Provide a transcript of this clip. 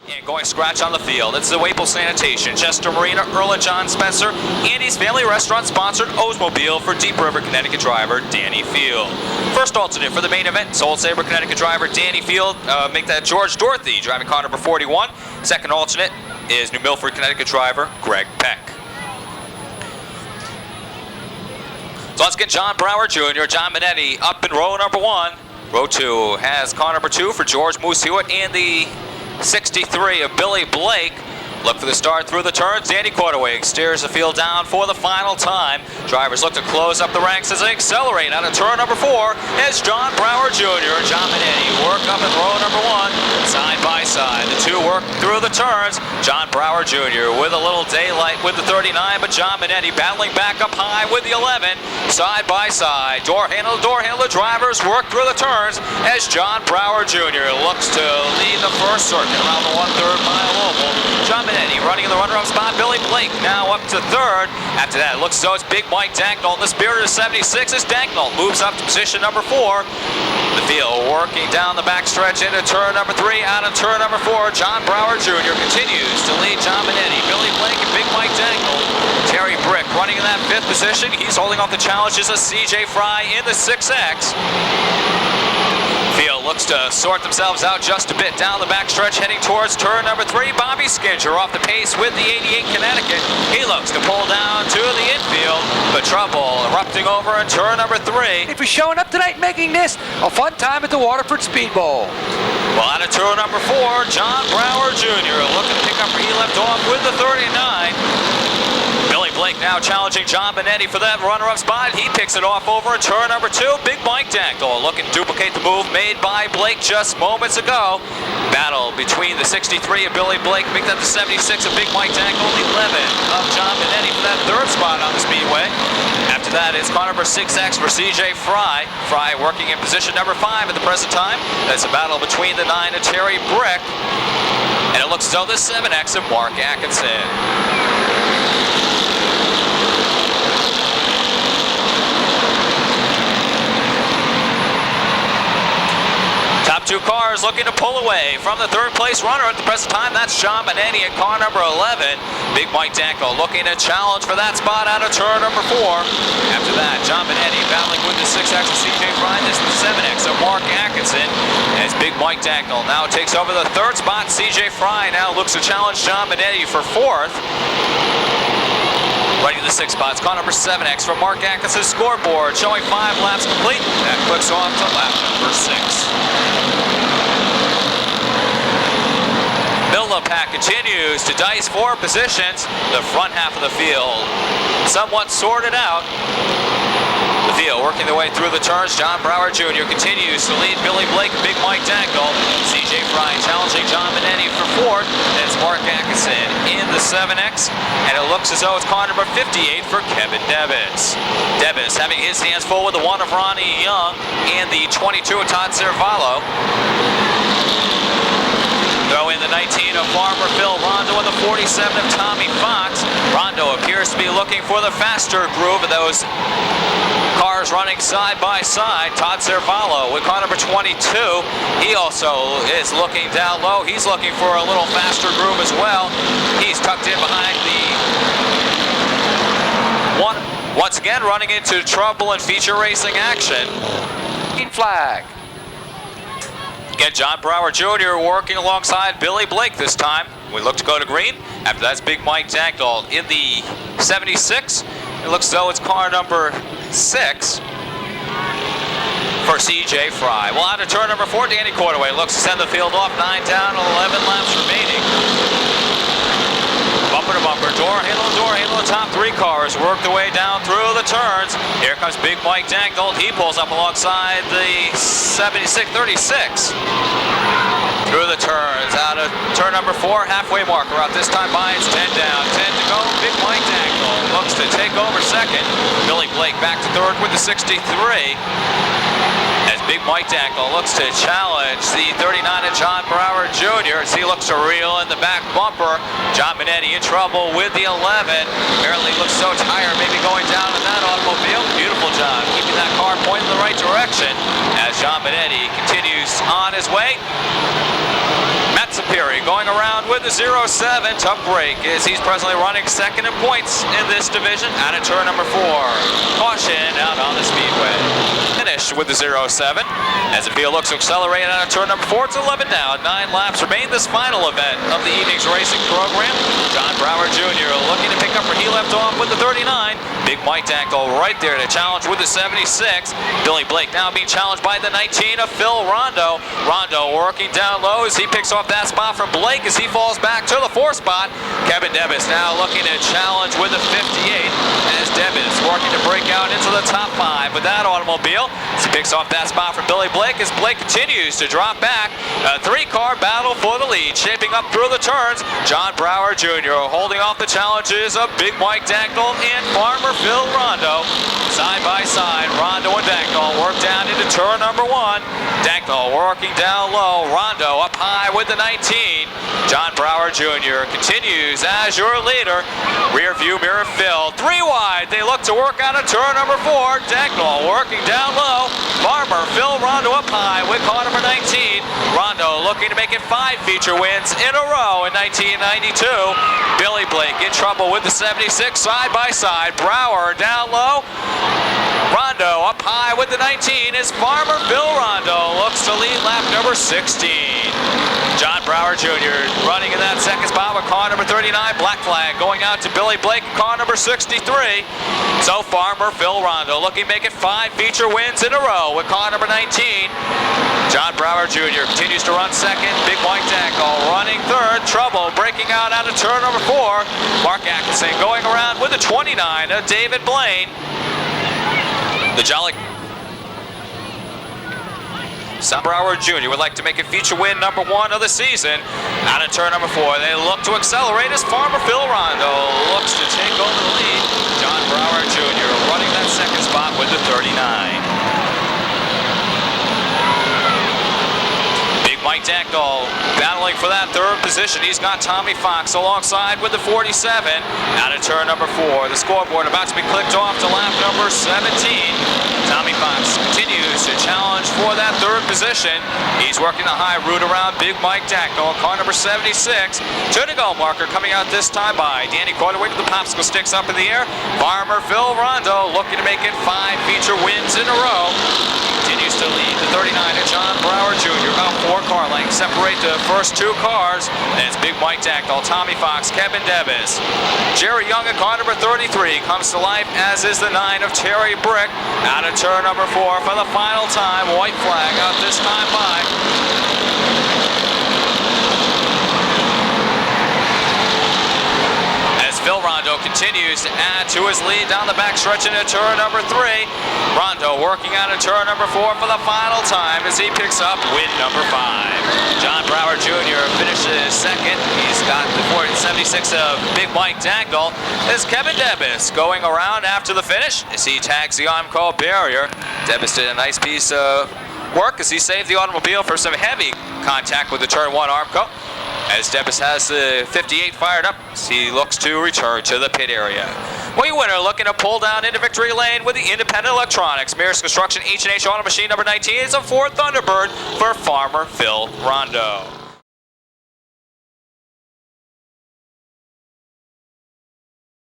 And going scratch on the field, it's the Waple Sanitation, Chester Marina, Earl and John Spencer, Andy's Family Restaurant sponsored Oldsmobile for Deep River, Connecticut driver Danny Field. First alternate for the main event, Soul Sabre, Connecticut driver Danny Field. Make that George Dorothy, driving car number 41. Second alternate is New Milford, Connecticut driver Greg Peck. So let's get John Brower Jr., John Minetti up in row number 1. Row 2 has car number 2 for George Moose Hewitt and the 63 of Billy Blake. Look for the start through the turns. Danny Quarterway steers the field down for the final time. Drivers look to close up the ranks as they accelerate out of turn number 4 as John Brower Jr. and John Minetti work up in row number 1, side by side. The two work through the turns. John Brower Jr. with a little daylight with the 39, but John Minetti battling back up high with the 11, side by side. Door handle drivers work through the turns as John Brower Jr. looks to lead the first circuit around the 1/3 mile oval. John Minetti running in the runner-up spot. Billy Blake now up to 3rd. After that, it looks as though it's Big Mike Danknall. The Spirit of 76 as Danknall moves up to position number 4. The field working down the backstretch into turn number 3. Out of turn number 4, John Brower Jr. continues to lead John Minetti, Billy Blake, and Big Mike Danknall. Terry Brick running in that 5th position. He's holding off the challenges of CJ Fry in the 6X. Field looks to sort themselves out just a bit down the backstretch, heading towards turn number 3. Bobby Skinger off the pace with the 88 Connecticut. He looks to pull down to the infield, but trouble erupting over in turn number 3. If you're showing up tonight making this a fun time at the Waterford Speedbowl. Well, out of turn number 4, John Brower Jr. looking to pick up where he left off with the 39. Billy Blake now challenging John Minetti for that runner-up spot. He picks it off over in turn number 2. Big Mike Danknall looking to duplicate the move made by Blake just moments ago. Battle between the 63 of Billy Blake, make that the 76 of Big Mike Danknall, the 11 of John Minetti for that 3rd spot on the speedway. After that is car number 6X for CJ Fry. Fry working in position number 5 at the present time. That's a battle between the 9 of Terry Brick. And it looks as though the 7X of Mark Atkinson. Top 2 cars looking to pull away from the 3rd place runner at the present time. That's John Minetti at car number 11. Big Mike Danknall looking to challenge for that spot out of turn number 4. After that, John Minetti battling with the 6X of CJ Fry. This is the 7X of Mark Atkinson as Big Mike Danknall now takes over the 3rd spot. CJ Fry now looks to challenge John Minetti for 4th. Running the 6 spots, car number 7X from Mark Atkinson's scoreboard, showing 5 laps complete. That clicks off to lap number 6. Middle of the pack continues to dice for positions. The front half of the field somewhat sorted out. The field working their way through the turns. John Brower Jr. continues to lead Billy Blake and Big Mike Danknall. CJ Fry challenging John Minetti for 4th. And it's Mark Atkinson in the 7X. And it looks as though it's car number 58 for Kevin Devis. Devis having his hands full with the 1 of Ronnie Young and the 22 of Todd Cervallo. Throw in the 19 of Farmer Phil Rondeau and the 47 of Tommy Fox. Rondeau appears to be looking for the faster groove of those cars running side by side. Todd Cervallo with car number 22. He also is looking down low. He's looking for a little faster groove as well. He's tucked in behind the one. Once again, running into trouble in feature racing action. Green flag. Again, John Brower Jr. working alongside Billy Blake this time. We look to go to green. After that's Big Mike Danknall in the 76. It looks as though it's car number 6 for CJ Fry. Well, out of turn number 4, Danny Quarterway looks to send the field off. 9 down, 11 laps remaining. Bumper to bumper, door handle. The top 3 cars work their way down through the turns. Here comes Big Mike Danknall. He pulls up alongside the 76-36. Through the turns, out of turn number 4, halfway marker out this time by. It's 10 down, 10 to go. Big Mike Danknall looks to take over 2nd. Billy Blake back to 3rd with the 63. As Big Mike Danknall looks to challenge the 39 of John Brower Jr. as he looks to reel in the back bumper. John Minetti in trouble with the 11. Apparently looks so tired, maybe going down in that automobile. Beautiful job keeping that car pointing in the right direction as John Minetti continues on his way. Matt Sapiri going around around with the 0-7. Tough break as he's presently running second in points in this division out of turn number 4. Caution out on the speedway. Finish with the 0-7 as the field looks to accelerate out of turn number 4. It's 11 down. 9 laps remain this final event of the evening's racing program. John Brower Jr. looking to pick up where he left off with the 39. Big Mike Dankel right there to challenge with the 76. Billy Blake now being challenged by the 19 of Phil Rondeau. Rondeau working down low as he picks off that spot from Blake as he falls back to the 4th spot. Kevin Debus now looking to challenge with the 58 as Debus working to break out into the top 5 with that automobile. As he picks off that spot from Billy Blake as Blake continues to drop back. A 3-car battle for the lead shaping up through the turns. John Brower Jr. holding off the challenges of Big Mike Dankel and Farmer Phil Rondeau. Side by side, Rondeau and Dankel work down into turn number 1. Dankel working down low. Rondeau up high with the 19. John Brower Jr. continues as your leader. Rear view mirror Phil. 3 wide. They look to work out of turn number 4. Dankel working down low. Farmer Phil Rondeau up high with car number 19. Rondeau looking to make it 5 feature wins in a row in 1992. Billy Blake in trouble with the 76 side by side. Brower down low. Rondeau up high with the 19 as Farmer Phil Rondeau looks to lead lap number 16. John Brower Jr. running in that second spot with car number 39. Black flag going out to Billy Blake, car number 63. So Farmer Phil Rondeau looking to make it 5 feature wins in a row with car number 19. John Brower Jr. continues to run second. Big Mike Dankel running third. Trouble breaking out of turn number 4. Mark Atkinson going around with the 29 of David Blaine. The Jolly Brower Jr. would like to make a feature win number 1 of the season. Out of turn number 4, they look to accelerate as Farmer Phil Rondeau looks to take over the lead. John Brower Jr. running that second spot with the 39. Mike Dankel battling for that 3rd position. He's got Tommy Fox alongside with the 47. Out of turn number 4. The scoreboard about to be clicked off to lap number 17. Tommy Fox continues to challenge for that 3rd position. He's working the high route around Big Mike Dankel. Car number 76. To go marker coming out this time by Danny Quarterway with the popsicle sticks up in the air. Farmer Phil Rondeau looking to make it 5 feature wins in a row. Continues to lead the 39 of John Brower Jr. About 4 car lengths separate the first 2 cars. And it's Big Mike Dankel, Tommy Fox, Kevin Debus. Jerry Young at car number 33 comes to life, as is the 9 of Terry Brick. Out of turn number 4 for the final time. White flag out this time by. Phil Rondeau continues to add to his lead down the back stretch into turn number 3. Rondeau working out of turn number 4 for the final time as he picks up win number 5. John Brower Jr. finishes second. He's got the 476 of Big Mike Dankel. As Kevin Debus going around after the finish as he tags the Armco barrier. Debus did a nice piece of work as he saved the automobile for some heavy contact with the turn 1 Armco. As Debus has the 58 fired up, he looks to return to the pit area. We winner looking to pull down into victory lane with the independent electronics. Mears Construction H&H Auto Machine number 19 is a Ford Thunderbird for Farmer Phil Rondeau.